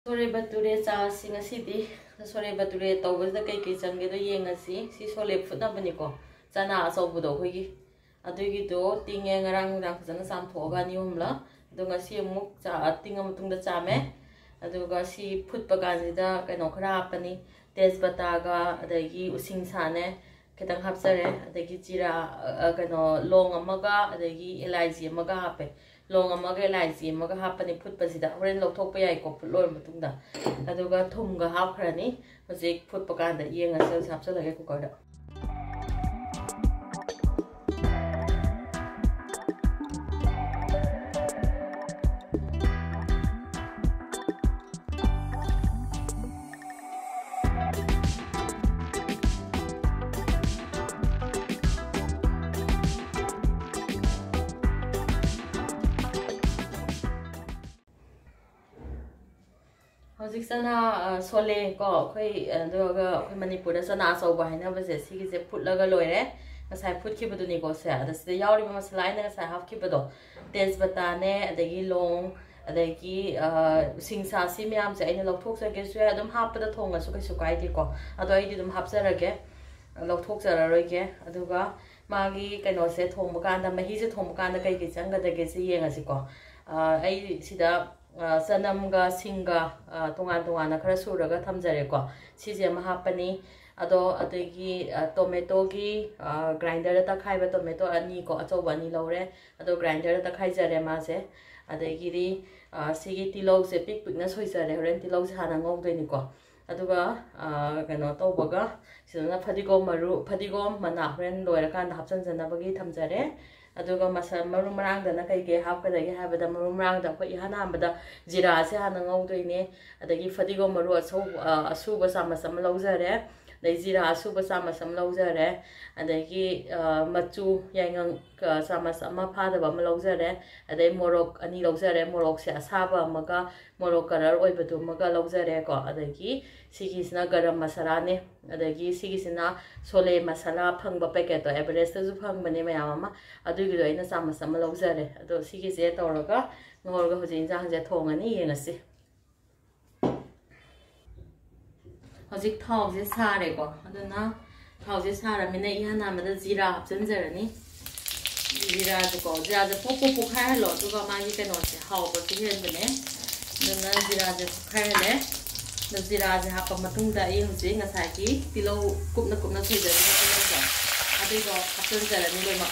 Sore bature cha singa sidi sore bature tawbada kai kai change do yengasi si sole phutna bani ko chana so budo khogi adugi do tinge ngarang rang jana sam thoga ni humla dunga si muk cha tinga mutung da chame aduga si phutpa kan da kaino khara pani tezbata ga adagi using sane ketang hapsare adagi jira kaino long amaga adagi elaizi amaga hape long amaga elaizi amaga hapani phutpa sida horen lokthokpa yai ko phutloy mutungda aduga thumga hapkhrani hojik phutpa kan da yenga sel hapsalage cooker da Hojik sana sole ko khoi aduga khoi manipur da sana so ba haina base sigi se phutlaga loire ngasai phutki badu ni ko se ada sida yauri masala ina ngasai half ki badu tezbata ne adagi long adagi singsa si myam se ina lokthok sa ge su adum hapda thonga su kai su kai di ko ado ai di dum hapsarage lokthok sararoi ge aduga magi kaino se thongba kan da mahi se thongba kan da kai kai changa da ge se yenga si ko ai sida sanamga singa tongan tongana khara suraga thamjare ko sije mahapani ado adegi tomato gi grinder ta khaiba tomato ani ko achoba ni lore ado grinder ta khaijare ma se adegi ri sigi tilau se pik pik na soisare horen tilau se hana ngong doini ko aduga kano tobaga sidana fadigom mana horen loira kan hapsan jana bagi thamjare aduga masa maru marang da na kai ge hap ka dagi habada maru marang da ko ihana ambada jira se hana ngau doine adagi fadigom maru asu ba sama sam laujare dai jira asu ba sama sam laujare adagi machu yangang sama sama phada ba laujare adai morok ani laujare morok se asaba maga morok karar oi badu maga laujare ko adagi sigisna garam masala ne adagi sigisna sole masala phangba packet to everest ju phangbane mayam ama adugi do ina sama sama laujare ado sigise tawraga ngorga hoje injang je thongani yengasi hojik thau je sare ko aduna thau je sara mina ihana mada jira hapjanjarani jira je ko jira je popo khai lo duga magi keno se hau ko ti hen bane duna jira je khai le da jira je hapa matung da I hoje ngasai ki tilo kupna soijani ko ja adai ko hapjanjarani loima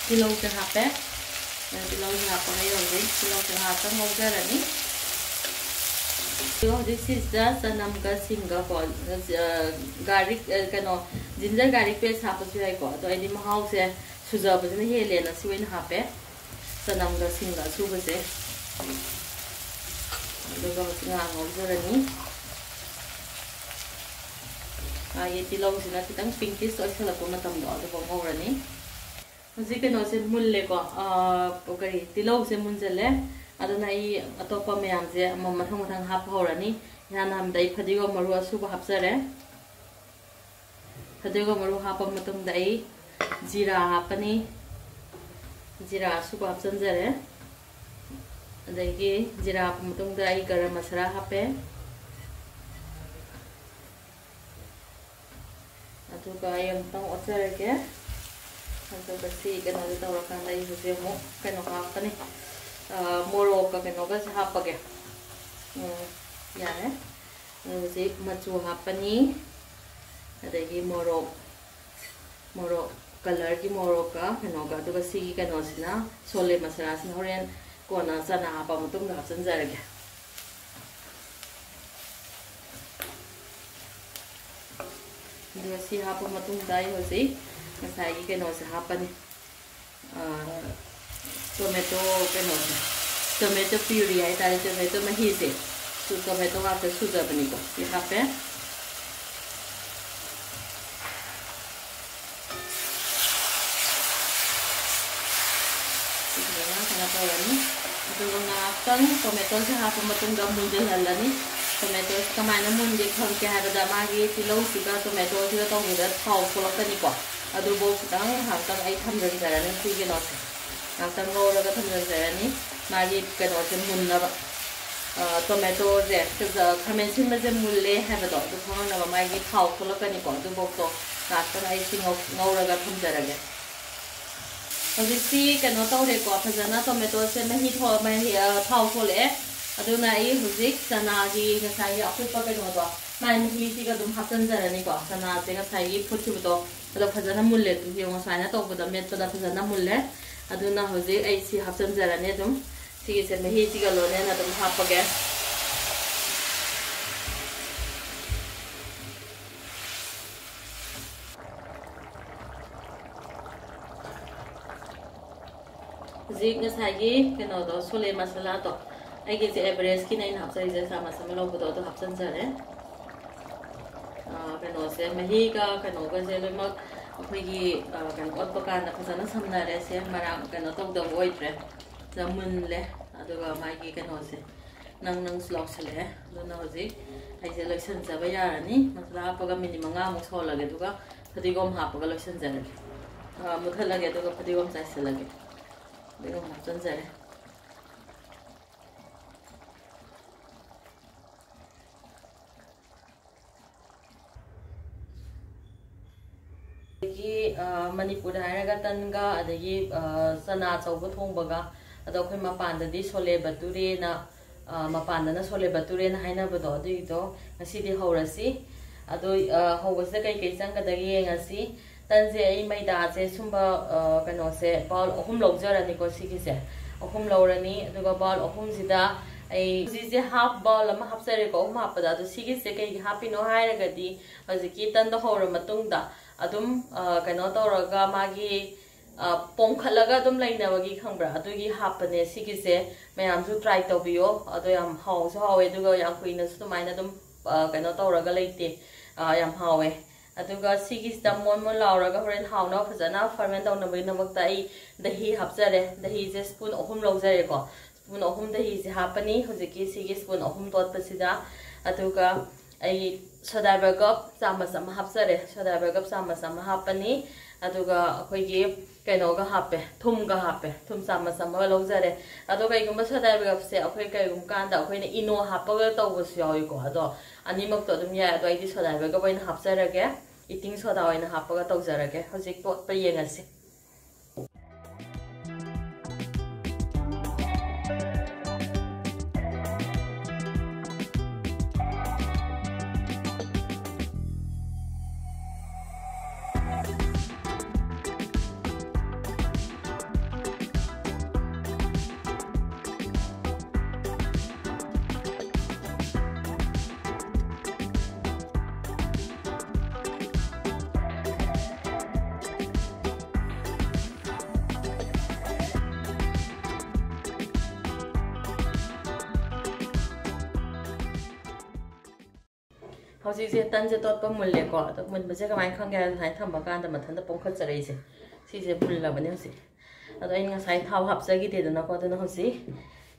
tilo ke hape tilo ke hapa ayo hoje tilo ke hapa ngaujarani. So this is the sanamga singa ko garlic kano ginger garlic paste hapasu hai ko to ini mahau se sujaba jena hele na siwen hape sanamga singa suba se aduga singa ngaujarani ye tilong sina kitang pinkish oi sala ko matam do ado ngorani hoji kano se mulle ko okari tilong se munjale adana I atopa mayam je mathang mathang hap horani yana hamdai phadigo maru asuba hapsare phadigo maru hapa matung dai jira hapani jira asuba hapsanjare adagi jira matung dai garam masala hape aduga ayam tang ocharage aduga si kano tawrakan dai hoje mo kano hapani morok ka keno ga hapage yare hoje machu hapani adagi morok color ki morok ka keno ga duga si keno sina sole masala sin horen kona sana hapa mutum ga sanjarage duga si hapa mutum dai hoje ngasai keno se hapani tomato tomato puree hai tare tomato mahi se su tomato ha te suja bani ko yaha pe idana kana tawani aduga ngakang tomato se ha pamatung ga munjal halani tomato kamana munje kham ke ha da magi tilo siga tomato siga tong da thau ko lakani ko ꯑꯗꯨꯕꯨ ꯈꯤꯇꯪ ꯉꯥꯏꯍꯥꯛꯇꯪ ꯑꯩ ꯊꯝꯖꯤꯟꯖꯔꯅꯤ ꯁꯤ ꯀꯩꯅꯣꯁꯦ ꯉꯥꯏꯍꯥꯛꯇꯪ ꯉꯧꯔꯒ ꯊꯝꯖꯤꯟꯖꯔꯅꯤ ꯃꯥꯒꯤ ꯀꯩꯅꯣꯁꯦ ꯃꯨꯟꯅꯕ tomato-ꯁꯦ ꯈꯥꯃꯦꯟ ꯑꯁꯤꯟꯕꯁꯦ ꯃꯨꯜꯂꯦ ꯍꯥꯏꯕꯗꯣ ꯑꯗꯨ ꯈꯪꯅꯕ ꯃꯥꯒꯤ ꯊꯥꯎ ꯊꯣꯛꯂꯛꯀꯅꯤꯀꯣ ꯑꯗꯨꯐꯥꯎꯗꯣ ꯉꯥꯏꯍꯥꯛꯇꯪ ꯑꯩ ꯁꯤ ꯉꯧꯔꯒ ꯊꯝꯖꯔꯒꯦ ꯍꯧꯖꯤꯛꯇꯤ ꯀꯩꯅꯣ ꯇꯧꯔꯦꯀꯣ ꯐꯖꯅ ꯇꯣꯃꯦꯇꯣꯁꯦ ꯊꯥꯎ ꯊꯣꯛꯂꯛꯑꯦ ꯑꯗꯨꯅ ꯑꯩ ꯍꯧꯖꯤꯛ ꯆꯅꯥꯒꯤ ꯉꯁꯥꯏꯒꯤ ꯑꯀꯨꯞꯄ ꯀꯩꯅꯣꯗꯣ ꯃꯥꯏ ꯃꯍꯤꯁꯤꯒ ꯑꯗꯨꯝ ꯍꯥꯞꯆꯤꯟꯖꯔꯅꯤꯀꯣ ꯆꯅꯥꯁꯦ ꯉꯁꯥꯏꯒꯤ ꯐꯨꯠꯈꯤꯕꯗꯣ ꯑꯗꯣ ꯐꯖꯅ ꯃꯨꯜꯂꯦ ꯌꯦꯡꯉꯣ ꯁꯨꯃꯥꯏꯅ ꯇꯧꯕꯗ ꯃꯦꯠꯄꯗ ꯐꯖꯅ ꯃꯨꯜꯂꯦ ꯑꯗꯨꯅ ꯍꯧꯖꯤꯛ ꯑꯩ ꯁꯤ ꯍꯥꯞꯆꯤꯟꯖꯔꯅꯤ ꯑꯗꯨꯝ ꯁꯤꯒꯤꯁꯦ ꯃꯍꯤꯁꯤꯒ ꯂꯣꯏꯅꯅ ꯑꯗꯨꯝ ꯍꯥꯞꯄꯒꯦ ꯍꯧꯖꯤꯛ ꯉꯁꯥꯏꯒꯤ ꯀꯩꯅꯣꯗꯣ ꯁꯣꯂꯦ ꯃꯁꯥꯂꯥꯗꯣ ꯑꯩꯒꯤꯁꯦ ꯑꯦꯚꯔꯦꯁꯀꯤꯅ ꯑꯩꯅ ꯍꯥꯞꯆꯔꯤꯁꯦ ꯆꯥꯃꯁ ꯑꯃ ꯂꯧꯕꯗꯣ ꯑꯗꯨ ꯍꯥꯞꯆꯤꯟꯖꯔꯦ ꯀꯩꯅꯣꯁꯦ ꯃꯍꯤꯒ ꯀꯩꯅꯣꯒꯁꯦ ꯂꯣꯏꯅꯃꯛ ꯑꯩꯈꯣꯏꯒꯤ ꯀꯩꯅꯣ ꯑꯣꯠꯄ ꯀꯥꯟꯗ ꯐꯖꯅ ꯁꯝꯅꯔꯦ ꯁꯦ ꯃꯔꯥꯡ ꯀꯩꯅꯣ ꯇꯧꯗꯕ ꯑꯣꯏꯗ꯭ꯔꯦ ꯁꯤꯗ ꯃꯨꯜꯂꯦ ꯑꯗꯨꯒ ꯃꯥꯒꯤ ꯀꯩꯅꯣꯁꯦ ꯅꯪꯁꯨ ꯂꯥꯎꯁꯤꯜꯂꯛꯑꯦ ꯑꯗꯨꯅ ꯍꯧꯖꯤꯛ ꯑꯩꯁꯦ ꯂꯣꯏꯁꯤꯟꯖꯕ ꯌꯥꯔꯅꯤ ꯃꯁꯥꯂꯥ ꯍꯥꯞꯄꯒ ꯃꯤꯅꯤꯠ 5ꯃꯨꯛ ꯁꯧꯍꯜꯂꯒꯦ ꯑꯗꯨꯒ ꯐꯗꯤꯒꯣꯝ ꯍꯥꯞꯄꯒ ꯂꯣꯏꯁꯤꯟꯖꯔꯒꯦ ꯃꯨꯠꯊꯠꯂꯒꯦ ꯑꯗꯨꯒ ꯐꯗꯤꯒꯣꯝ ꯆꯥꯏꯁꯤꯜꯂꯒꯦ फदीगोम हापचनजरे मणिपुर तनगा चना चौब थोंबगा मपानदी सोले बटुरेना मपानदना सोले बटुरेना हाइनबदो अदुइदो ngasi हौरसी हौबसे कई कई चंगदगी ngasi तनजे आई मैदा से सुंबा कनोसे बाल अहुम लौजरनिको सिगिसे अहुम लौरनी अदुगा बाल अहुम सिदा आई सिजे हाफ बाल अमा हापसरेको अहुम हापदा अदु सिगिसे कई हापिनो हाइरगदी हजिकी तंदो हौर मतुंगदा अदुम कनो तौरगा मागी पोंखलगा अदुम लैनबगी खंब्रा अदुगी हापने सिगिसे मयामसु ट्राई तौबियो अदो याम हाउसु हावे अदुगा याम कुइनसु तुमाइना अदुम कनो तौरगा लैते याम हावे अदुगा सिगिसदा मोन मोन लाउरगा होरेन हाउना फजना फर्मेंट तौनबगिनमक्ता आई दही हापजरे दही जे स्पून अहुम लौजरेको स्पून अहुम दही से हापनी हुजिकी सिगी स्पून अहुम तोतपसिदा अदुगा आई सोडाबगप चामच अमा हापजरे सोडाबगप चामच अमा हापनी अदुगा अखोइगी कइनोगा हापे थुमगा हापे थुम चामच अमा लौजरे अदुगा इगुम सोडाबगप से अखोइ कइगुम कांदा अखोइने इनो हापगा तौबसु याविको अदो अनिमक्तो अदुम याय अदो आइदि सोडाबगप ओइन हापजरगे इटिंग सोडा ओइन हापगा तौजरगे हजिक तोटपा येंगसि हौजिसे तनसे तोटपा मुल्लेको तो मुनबसे कमाय खंगे हाय थंबा कांदा मथंदा पोंखचरैसे सिसे मुल्लबने हौसि अदो इन ngasai थाव हापजगी देदनको अदुना हौसि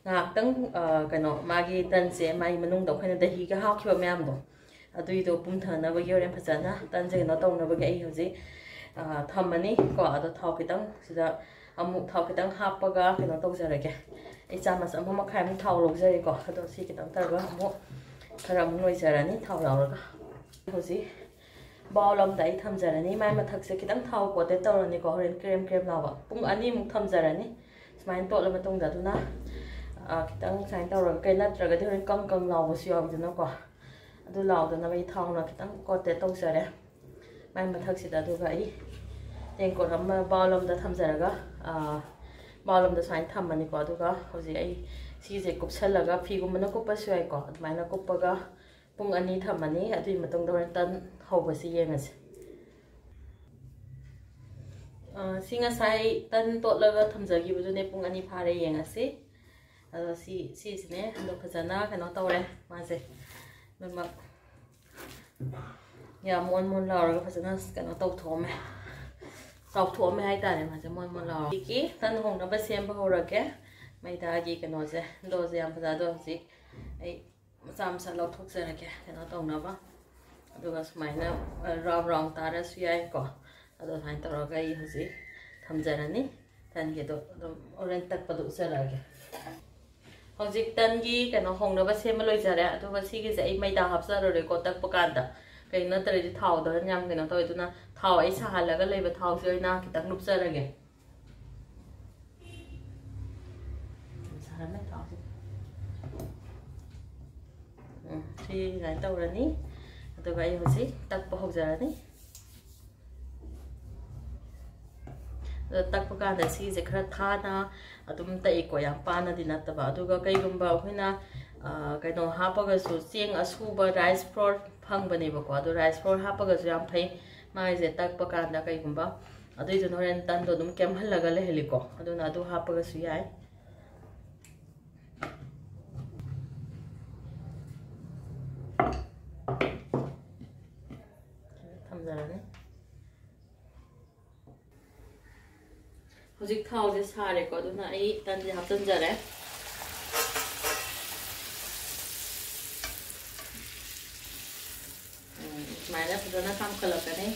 ngakhtang kano magi tanse mai manung da khana dahi ga hawkhiba myam do aduido pumthana ba yoren phajana tanje no tawna ba ai hauji thamani ko ado thaw kitang sida amu thaw kitang hapaga kano tawjarage ai chamas amu makhai mu thaw lojari ko ado si kitang targa amu खरा मुनोय जरानी थाव लाउरगा होजि बाउलम दाइ थमजरानी माइ मथक से किदंग थाव कोटे तौरनी को होरेन cream cream लावा पुंग अनि मुक थमजरानी स्माइन तोला मतुंग दादुना किदंग sign तौरगा कै नत्रगदि होरेन कंग कंग लावसु यावदुना को अदु लावदना बै थावना किदंग कोटे तौजरे माइ मथक से दादुगा आई तेंकोर अम बाउलम दा थमजरगा बाउलम दा साइन थमनी को अदुगा होजि आई सिजे कुपसलगा फिगुमना कुपसु याइको अदुमाइना कुपगा पुंग अनि थमनी अदुइ मतुंग दौरन तन हौबसि येंगसि सिंगा साइ तन तोटलगा थमजगिबुदुने पुंग अनि फारे येंगसि अदो सिने अदो फजना कनो तौरे मासे नमा या मोन मोन लाउरगा फजना कनो तौथोमे तौथोमे हाइ तारे मासे मोन मोन लाउर की तन होंगनबा सेमबा हौरगे मैदा की कनोसे दोजे याम फजादो हजि आई मचा मचा लौथोकजरगे कनो तौनबा अदुगा सुमाइना राउंड राउंड तारसु याइ को ꯑꯗꯣ ꯑꯗꯨꯃꯥꯏꯅ ꯇꯧꯔꯒ ꯑꯩ ꯍꯧꯖꯤꯛ ꯊꯝꯖꯔꯅꯤ ꯇꯟꯒꯤꯗꯣ ꯑꯗꯨꯝ ꯍꯣꯔꯦꯟ ꯇꯛꯄꯗꯣ ꯎꯠꯆꯔꯛꯑꯒꯦ ꯍꯧꯖꯤꯛ ꯇꯟꯒꯤ ꯀꯩꯅꯣ ꯍꯧꯅꯕ ꯁꯦꯝꯕ ꯂꯣꯏꯖꯔꯦ ꯑꯗꯨꯒ ꯁꯤꯒꯤꯁꯦ ꯑꯩ ꯃꯩꯗꯥ ꯍꯥꯞꯆꯔꯨꯔꯦꯀꯣ ꯇꯛꯄ ꯀꯥꯟꯗ ꯀꯩꯅꯣ ꯅꯠꯇ꯭ꯔꯗꯤ ꯊꯥꯎꯗ ꯌꯥꯝ ꯀꯩꯅꯣ ꯇꯧꯋꯦ ꯑꯗꯨꯅ ꯊꯥꯎ ꯑꯩ ꯁꯥꯍꯜꯂꯒ ꯂꯩꯕ ꯊꯥꯎꯁꯦ ꯑꯣꯏꯅ ꯈꯤꯇꯪ ꯂꯨꯞꯆꯔꯒꯦ ꯁꯥꯔꯝꯃꯦ ꯊꯥꯎꯁꯦ ꯁꯤ ꯑꯗꯨꯃꯥꯏꯅ ꯇꯧꯔꯅꯤ ꯑꯗꯨꯒ ꯑꯩ ꯍꯧꯖꯤꯛ ꯇꯛꯄ ꯍꯧꯖꯔꯅꯤ ꯑꯗꯣ ꯇꯛꯄ ꯀꯥꯟꯗ ꯁꯤꯒꯤꯁꯦ ꯈꯔ ꯊꯥꯅ ꯑꯗꯨꯝ ꯇꯛꯏꯀꯣ ꯌꯥꯝ ꯄꯥꯅꯗꯤ ꯅꯠꯇꯕ ꯑꯗꯨꯒ ꯀꯩꯒꯨꯝꯕ ꯑꯩꯈꯣꯏꯅ ꯀꯩꯅꯣ ꯍꯥꯞꯄꯒꯁꯨ ꯆꯦꯡ ꯑꯁꯨꯕ ꯔꯥꯏꯁ ꯐ꯭ꯂꯣꯔ ꯐꯪꯕꯅꯦꯕꯀꯣ ꯑꯗꯣ ꯔꯥꯏꯁ ꯐ꯭ꯂꯣꯔ ꯍꯥꯞꯄꯒꯁꯨ ꯌꯥꯝ ꯐꯩ ꯃꯥꯒꯤꯁꯦ ꯇꯛꯄ ꯀꯥꯟꯗ ꯀꯩꯒꯨꯝꯕ ꯑꯗꯨꯏꯗꯨꯅ ꯍꯣꯔꯦꯟ ꯇꯟꯗꯣ ꯑꯗꯨꯝ ꯀꯦꯝꯍꯜꯂꯒ ꯂꯩꯍꯜꯂꯤꯀꯣ ꯑꯗꯨꯅ ꯑꯗꯨ ꯍꯥꯞꯄꯒꯁꯨ ꯌꯥꯏ ꯊꯝꯖꯔꯅꯤ ꯍꯧꯖꯤꯛ ꯊꯥꯎꯁꯦ ꯁꯥꯔꯦꯀꯣ ꯑꯗꯨꯅ ꯑꯩ ꯇꯟꯁꯦ ꯍꯥꯞꯆꯤꯟꯖꯔꯦ ꯁꯨꯃꯥꯏꯅ ꯐꯖꯅ ꯀꯥꯝꯈꯠꯂꯛꯀꯅꯤ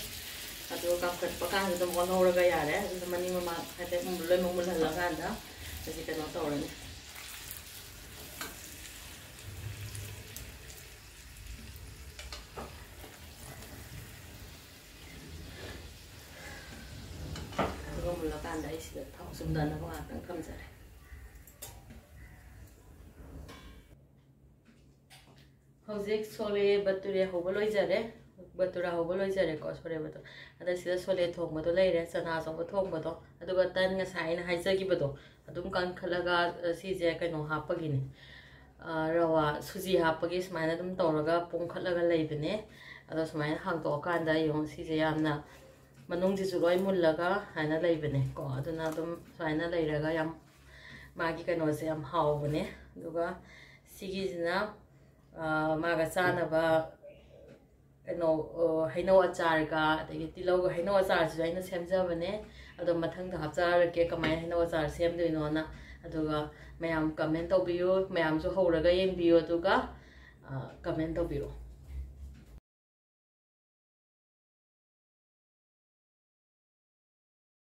ꯑꯗꯨꯒ ꯀꯥꯝꯈꯠꯄ ꯀꯥꯟꯗ ꯑꯗꯨꯝ ꯑꯣꯜꯍꯧꯔꯒ ꯌꯥꯔꯦ ꯑꯗꯨꯅ ꯃꯅꯤꯡ ꯃꯃꯥꯡ ꯍꯥꯏꯐꯦꯠ ꯂꯣꯏꯅꯃꯛ ꯃꯨꯜꯍꯜꯂꯀꯥꯟꯗ ꯍꯧꯖꯤꯛ ꯀꯩꯅꯣ ꯇꯧꯔꯅꯤ ꯑꯗꯨꯒ ꯃꯨꯜꯂꯀꯥꯟꯗ ꯑꯩ ꯁꯤꯗ ꯊꯥꯎ ꯆꯨꯝꯊꯅꯕ ꯉꯥꯛꯇꯪ ꯊꯝꯖꯔꯦ ꯍꯧꯖꯤꯛ ꯁꯣꯂꯦ ꯕꯇꯨꯔꯦ ꯍꯧꯕ ꯂꯣꯏꯖꯔꯦ ꯕꯇꯨꯔꯥ ꯍꯧꯕ ꯂꯣꯏꯖꯔꯦꯀꯣ ꯁꯣꯂꯦ ꯕꯇꯨꯔꯥ ꯑꯗ ꯁꯤꯗ ꯁꯣꯂꯦ ꯊꯣꯡꯕꯗꯣ ꯂꯩꯔꯦ ꯆꯅꯥ ꯑꯆꯧꯕ ꯊꯣꯡꯕꯗꯣ ꯑꯗꯨꯒ ꯇꯟ ꯉꯁꯥꯏ ꯑꯩꯅ ꯍꯥꯏꯖꯈꯤꯕꯗꯣ ꯑꯗꯨꯝ ꯀꯟꯈꯠꯂꯒ ꯁꯤꯁꯦ ꯀꯩꯅꯣ ꯍꯥꯞꯄꯒꯤꯅꯦ ꯔꯋꯥ ꯁꯨꯖꯤ ꯍꯥꯞꯄꯒꯤ ꯁꯨꯃꯥꯏꯅ ꯑꯗꯨꯝ ꯇꯧꯔꯒ ꯄꯣꯡꯈꯠꯂꯒ ꯂꯩꯕꯅꯦ ꯑꯗꯣ ꯁꯨꯃꯥꯏꯅ ꯍꯥꯡꯇꯣꯛꯑꯀꯥꯟꯗ ꯌꯦꯡꯉꯣ ꯁꯤꯁꯦ ꯌꯥꯝꯅ ꯃꯅꯨꯡꯁꯤꯁꯨ ꯂꯣꯏ ꯃꯨꯜꯂꯒ ꯍꯥꯏꯅ ꯂꯩꯕꯅꯦ ꯀꯣ ꯑꯗꯨꯅ ꯑꯗꯨꯝ ꯁꯨꯃꯥꯏꯅ ꯂꯩꯔꯒ ꯌꯥꯝ ꯃꯥꯒꯤ ꯀꯩꯅꯣꯁꯦ ꯌꯥꯝ ꯍꯥꯎꯕꯅꯦ ꯑꯗꯨꯒ ꯁꯤꯒꯤꯁꯤꯅ ꯃꯥꯒ ꯆꯥꯅꯕ ꯀꯩꯅꯣ ꯍꯩꯅꯧ ꯑꯆꯥꯔꯒ ꯑꯗꯒꯤ ꯇꯤꯜꯍꯧꯒ ꯍꯩꯅꯧ ꯑꯆꯥꯔꯁꯤꯁꯨ ꯑꯩꯅ ꯁꯦꯝꯖꯕꯅꯦ ꯑꯗꯣ ꯃꯊꯪꯗ ꯍꯥꯞꯆꯔꯛꯀꯦ ꯀꯃꯥꯏꯅ ꯍꯩꯅꯧ ꯑꯆꯥꯔ ꯁꯦꯝꯗꯣꯏꯅꯣꯅ ꯑꯗꯨꯒ ꯃꯌꯥꯝ ꯀꯃꯦꯟ ꯇꯧꯕꯤꯌꯨ ꯃꯌꯥꯝꯁꯨ ꯍꯧꯔꯒ ꯌꯦꯡꯕꯤꯌꯨ ꯑꯗꯨꯒ ꯀꯃꯦꯟ ꯇꯧꯕꯤꯌꯨ